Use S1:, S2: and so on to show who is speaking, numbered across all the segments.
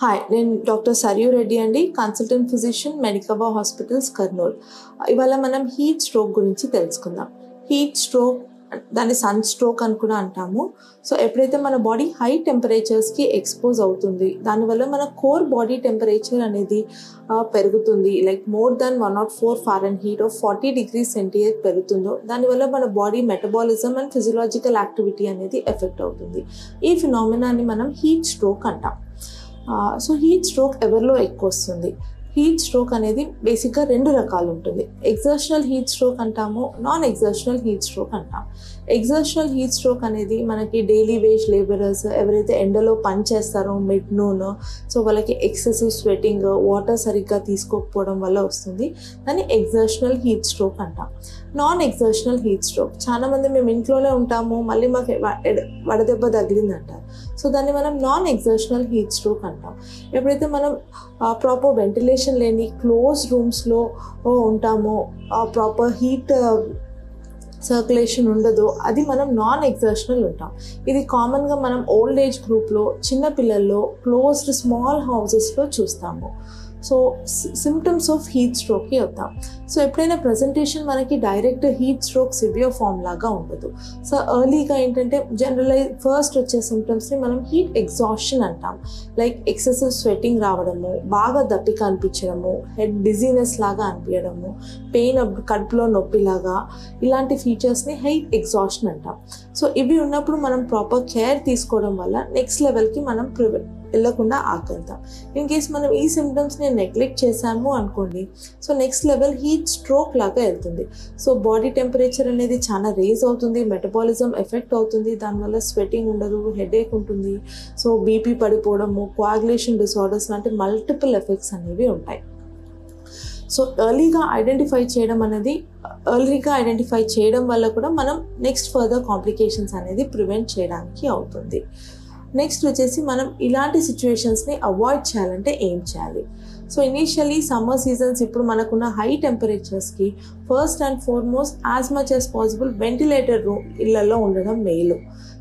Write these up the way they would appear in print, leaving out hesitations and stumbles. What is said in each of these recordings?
S1: Hi, నేను doctor Sarayu Reddy అండి, consultant physician, మెడికవా hospitals, Kurnool. ఇవాళ మనం హీట్ స్ట్రోక్ గురించి తెలుసుకుందాం. హీట్ స్ట్రోక్ దాన్ని సన్ స్ట్రోక్ అని కూడా అంటాము. సో ఎప్పుడైతే మన బాడీ హై టెంపరేచర్స్కి ఎక్స్పోజ్ అవుతుంది, దానివల్ల మన కోర్ బాడీ టెంపరేచర్ అనేది పెరుగుతుంది. Like more than 104 Fahrenheit of 40 degrees centigrade పెరుగుతుందో, దానివల్ల మన body metabolism and physiological activity అనేది ఎఫెక్ట్ అవుతుంది. ఈ ఫినామినాని మనం హీట్ స్ట్రోక్ అంటాం. సో హీట్ స్ట్రోక్ ఎవరిలో ఎక్కువ వస్తుంది? హీట్ స్ట్రోక్ అనేది బేసిక్గా 2 రకాలు ఉంటుంది. ఎగ్జర్షనల్ హీట్ స్ట్రోక్ అంటాము, నాన్ ఎగ్జర్షనల్ హీట్ స్ట్రోక్ అంటాం. ఎగ్జర్షనల్ హీట్ స్ట్రోక్ అనేది మనకి డైలీ వేజ్ లేబరర్స్ ఎవరైతే ఎండలో పని చేస్తారో మిడ్ నూన్, సో వాళ్ళకి ఎక్సెసివ్ స్వెటింగ్, వాటర్ సరిగ్గా తీసుకోకపోవడం వల్ల వస్తుంది. దాన్ని ఎగ్జర్షనల్ హీట్ స్ట్రోక్ అంటాం. నాన్ ఎగ్జర్షనల్ హీట్ స్ట్రోక్, చాలామంది మేము ఇంట్లోనే ఉంటాము, మళ్ళీ మాకు వడదెబ్బ తగిలింది అంటారు. సో దాన్ని మనం నాన్ ఎగ్జర్షనల్ హీట్ స్ట్రోక్ అంటాం. ఎప్పుడైతే మనం ప్రాపర్ వెంటిలేషన్ లేని క్లోజ్ రూమ్స్లో ఉంటామో, ప్రాపర్ హీట్ సర్క్యులేషన్ ఉండదో, అది మనం నాన్ ఎగ్జర్షనల్ ఉంటాం. ఇది కామన్గా మనం ఓల్డ్ ఏజ్ గ్రూప్లో, చిన్నపిల్లల్లో, క్లోజ్డ్ స్మాల్ హౌసెస్లో చూస్తాము. సో సిమ్టమ్స్ ఆఫ్ హీట్ స్ట్రోక్కి వద్దాం. సో ఎప్పుడైనా ప్రజెంటేషన్ మనకి direct heat stroke severe form లాగా ఉండదు. సో ఎర్లీగా ఏంటంటే ఫస్ట్ వచ్చే సిమ్టమ్స్ని మనం హీట్ ఎగ్జాస్షన్ అంటాం. లైక్ ఎక్సెసివ్ స్వెట్టింగ్ రావడము, బాగా దప్పిక అనిపించడము, హెడ్ డిజీనెస్ లాగా అనిపించడము, పెయిన్ కడుపులో నొప్పిలాగా, ఇలాంటి ఫీచర్స్ని హీట్ ఎగ్జాస్షన్ అంటాం. సో ఇవి ఉన్నప్పుడు మనం ప్రాపర్ కేర్ తీసుకోవడం వల్ల నెక్స్ట్ లెవెల్కి మనం వెళ్ళకుండా ఆగలుగుతాం. ఇన్ కేస్ మనం ఈ సిమ్టమ్స్ని నెగ్లెక్ట్ చేసాము అనుకోండి, so next level heat stroke లాగా వెళ్తుంది. సో బాడీ టెంపరేచర్ అనేది చాలా రేజ్ అవుతుంది, మెటబాలిజం ఎఫెక్ట్ అవుతుంది, దానివల్ల స్వెటింగ్ ఉండదు, హెడేక్ ఉంటుంది, సో బీపీ పడిపోవడము, కోయాగులేషన్ డిసార్డర్స్ లాంటి మల్టిపుల్ ఎఫెక్ట్స్ అనేవి ఉంటాయి. సో ఎర్లీగా ఐడెంటిఫై చేయడం వల్ల కూడా మనం నెక్స్ట్ ఫర్దర్ కాంప్లికేషన్స్ అనేది ప్రివెంట్ చేయడానికి అవుతుంది. నెక్స్ట్ వచ్చేసి మనం ఇలాంటి సిచ్యువేషన్స్ని అవాయిడ్ చేయాలంటే ఏం చేయాలి? సో ఇనీషియలీ సమ్మర్ సీజన్స్ ఇప్పుడు మనకున్న హై టెంపరేచర్స్కి first and foremost as much as possible ventilated room ఇళ్లలో ఉండడం మేలు.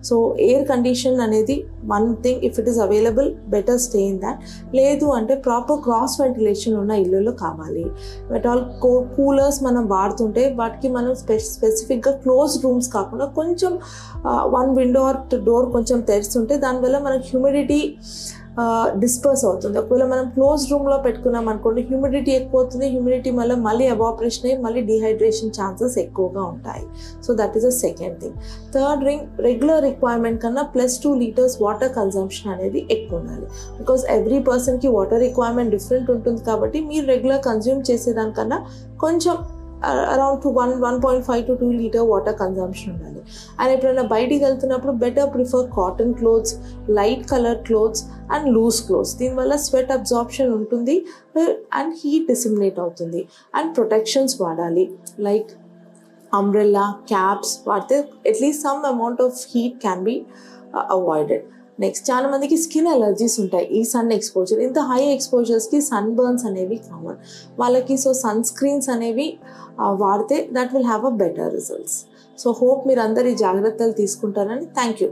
S1: సో ఎయిర్ కండిషన్ అనేది one thing, if it is available better stay in that. లేదు అంటే ప్రాపర్ క్రాస్ వెంటిలేషన్ ఉన్న ఇళ్ళలో కావాలి. బట్ ఆల్ కూలర్స్ మనం వాడుతుంటే వాటికి మనం స్పెసిఫిక్గా క్లోజ్ రూమ్స్ కాకుండా కొంచెం వన్ విండో ఆర్ డోర్ కొంచెం తెరుస్తుంటే దానివల్ల మనకు హ్యూమిడిటీ డిస్పర్స్ అవుతుంది. ఒకవేళ మనం క్లోజ్ రూమ్లో పెట్టుకున్నాం అనుకోండి, హ్యూమిడిటీ ఎక్కువ అవుతుంది, హ్యూమిడిటీ మళ్ళీ ఎవాపరేషన్ అయ్యి మళ్ళీ డిహైడ్రేషన్ ఛాన్సెస్ ఎక్కువగా ఉంటాయి. So that is the second thing. Third thing, regular requirement కన్నా +2 liters వాటర్ కన్జంప్షన్ అనేది ఎక్కువ ఉండాలి. బికాజ్ ఎవ్రీ పర్సన్కి వాటర్ రిక్వైర్మెంట్ డిఫరెంట్ ఉంటుంది కాబట్టి మీరు రెగ్యులర్ కన్జ్యూమ్ చేసేదానికన్నా కొంచెం around 1.5 to 2 liters water consumption ఉండాలి. అండ్ ఎప్పుడైనా బయటికి వెళ్తున్నప్పుడు better prefer cotton clothes, light colour clothes and loose clothes. దీనివల్ల స్వెట్ అబ్జార్ప్షన్ ఉంటుంది అండ్ హీట్ డిసిమినేట్ అవుతుంది. అండ్ ప్రొటెక్షన్స్ వాడాలి, లైక్ అంబ్రెల్లా, క్యాప్స్ వాడితే at least some amount of heat can be avoided. Next, చాలా మందికి స్కిన్ అలర్జీస్ ఉంటాయి ఈ sun exposure. ఇంత హై ఎక్స్పోజర్స్కి సన్ బర్న్స్ అనేవి కామన్ వాళ్ళకి. సో సన్ స్క్రీన్స్ అనేవి వాడితే that will have a better results. So hope మీరు అందరు ఈ జాగ్రత్తలు తీసుకుంటారని. Thank you.